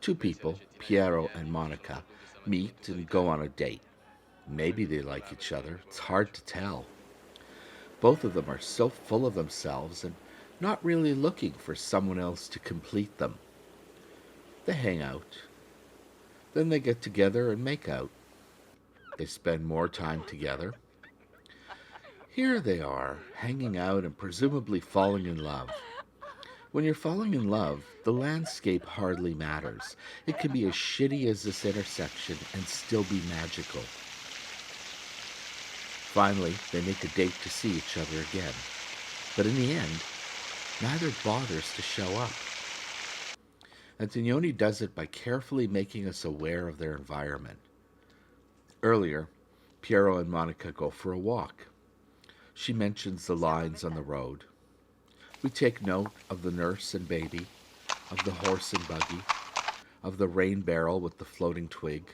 Two people, Piero and Monica, meet and go on a date. Maybe they like each other. It's hard to tell. Both of them are so full of themselves and not really looking for someone else to complete them. They hang out. Then they get together and make out. They spend more time together. Here they are, hanging out and presumably falling in love. When you're falling in love, the landscape hardly matters. It can be as shitty as this intersection and still be magical. Finally, they make a date to see each other again. But in the end, neither bothers to show up. Antonioni does it by carefully making us aware of their environment. Earlier, Piero and Monica go for a walk. She mentions the lines on the road. We take note of the nurse and baby, of the horse and buggy, of the rain barrel with the floating twig,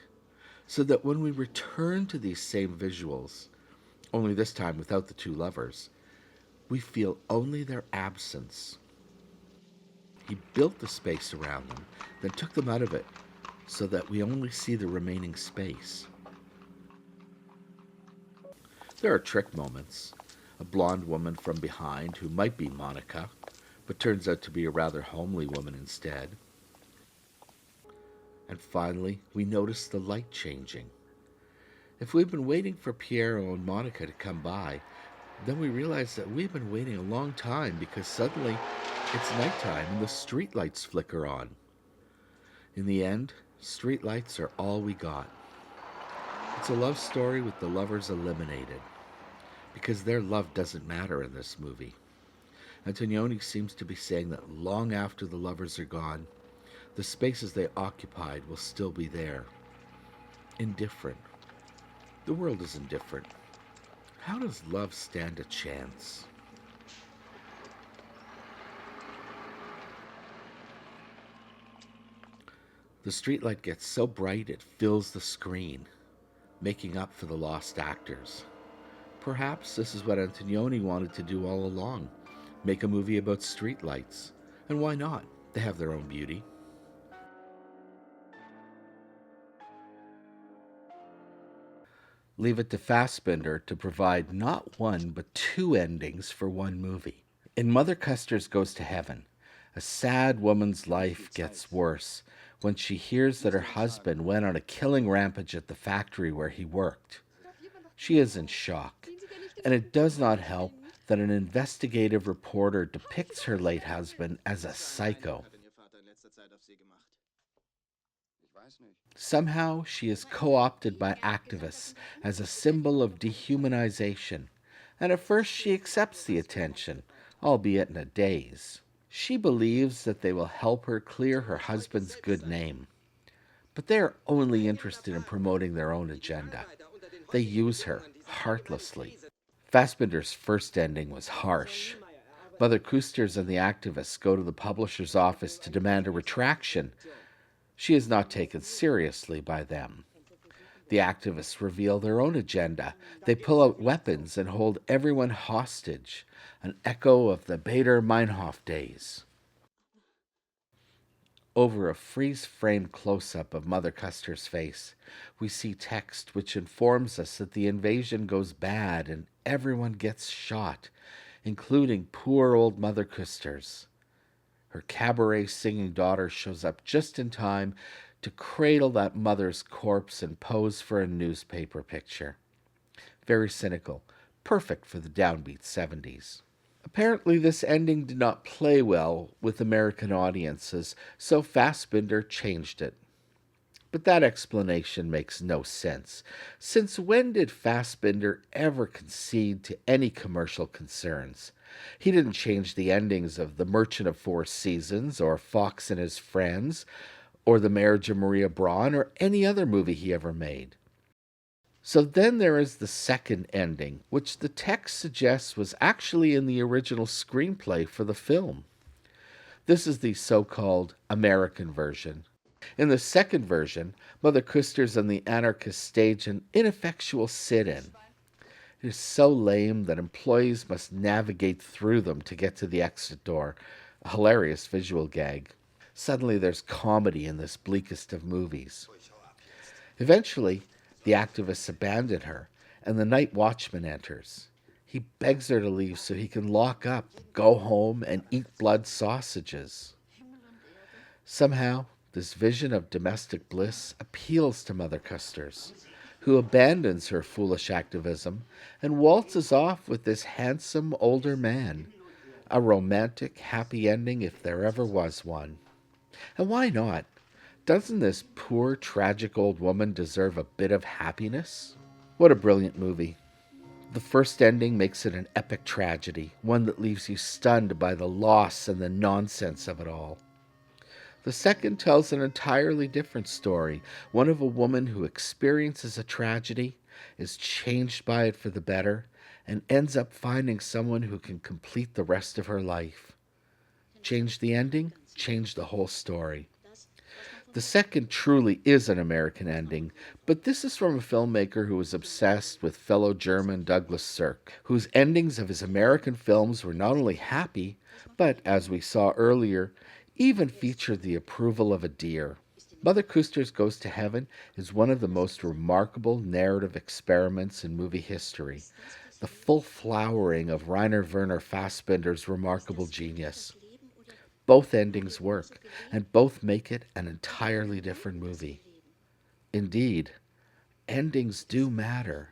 so that when we return to these same visuals, only this time without the two lovers, we feel only their absence. He built the space around them, then took them out of it, so that we only see the remaining space. There are trick moments. A blonde woman from behind who might be Monica, but turns out to be a rather homely woman instead. And finally, we notice the light changing. If we've been waiting for Piero and Monica to come by, then we realize that we've been waiting a long time because suddenly it's nighttime and the streetlights flicker on. In the end, streetlights are all we got. It's a love story with the lovers eliminated, because their love doesn't matter in this movie. Antonioni seems to be saying that long after the lovers are gone, the spaces they occupied will still be there. Indifferent. The world is indifferent. How does love stand a chance? The streetlight gets so bright it fills the screen, making up for the lost actors. Perhaps this is what Antonioni wanted to do all along, make a movie about streetlights. And why not? They have their own beauty. Leave it to Fassbinder to provide not one but two endings for one movie. In Mother Custer's Goes to Heaven, a sad woman's life gets worse when she hears that her husband went on a killing rampage at the factory where he worked. She is in shock, and it does not help that an investigative reporter depicts her late husband as a psycho. Somehow, she is co opted by activists as a symbol of dehumanization, and at first she accepts the attention, albeit in a daze. She believes that they will help her clear her husband's good name. But they are only interested in promoting their own agenda. They use her heartlessly. Fassbinder's first ending was harsh. Mother Kusters and the activists go to the publisher's office to demand a retraction. She is not taken seriously by them. The activists reveal their own agenda. They pull out weapons and hold everyone hostage, an echo of the Bader Meinhof days. Over a freeze-frame close-up of Mother Custer's face, we see text which informs us that the invasion goes bad and everyone gets shot, including poor old Mother Custers. Her cabaret-singing daughter shows up just in time to cradle that mother's corpse and pose for a newspaper picture. Very cynical, perfect for the downbeat 70s. Apparently, this ending did not play well with American audiences, so Fassbinder changed it. But that explanation makes no sense. Since when did Fassbinder ever concede to any commercial concerns? He didn't change the endings of The Merchant of Four Seasons, or Fox and His Friends, or The Marriage of Maria Braun, or any other movie he ever made. So then there is the second ending, which the text suggests was actually in the original screenplay for the film. This is the so-called American version. In the second version, Mother Custers and the anarchists stage an ineffectual sit-in. It is so lame that employees must navigate through them to get to the exit door. A hilarious visual gag. Suddenly there's comedy in this bleakest of movies. Eventually, the activists abandon her, and the night watchman enters. He begs her to leave so he can lock up, go home, and eat blood sausages. Somehow, this vision of domestic bliss appeals to Mother Custers, who abandons her foolish activism and waltzes off with this handsome older man. A romantic, happy ending if there ever was one. And why not? Doesn't this poor, tragic old woman deserve a bit of happiness? What a brilliant movie. The first ending makes it an epic tragedy, one that leaves you stunned by the loss and the nonsense of it all. The second tells an entirely different story, one of a woman who experiences a tragedy, is changed by it for the better, and ends up finding someone who can complete the rest of her life. Change the ending, change the whole story. The second truly is an American ending, but this is from a filmmaker who was obsessed with fellow German Douglas Sirk, whose endings of his American films were not only happy, but, as we saw earlier, even featured the approval of a deer. Mother Kuster's Goes to Heaven is one of the most remarkable narrative experiments in movie history, the full flowering of Rainer Werner Fassbinder's remarkable genius. Both endings work, and both make it an entirely different movie. Indeed, endings do matter.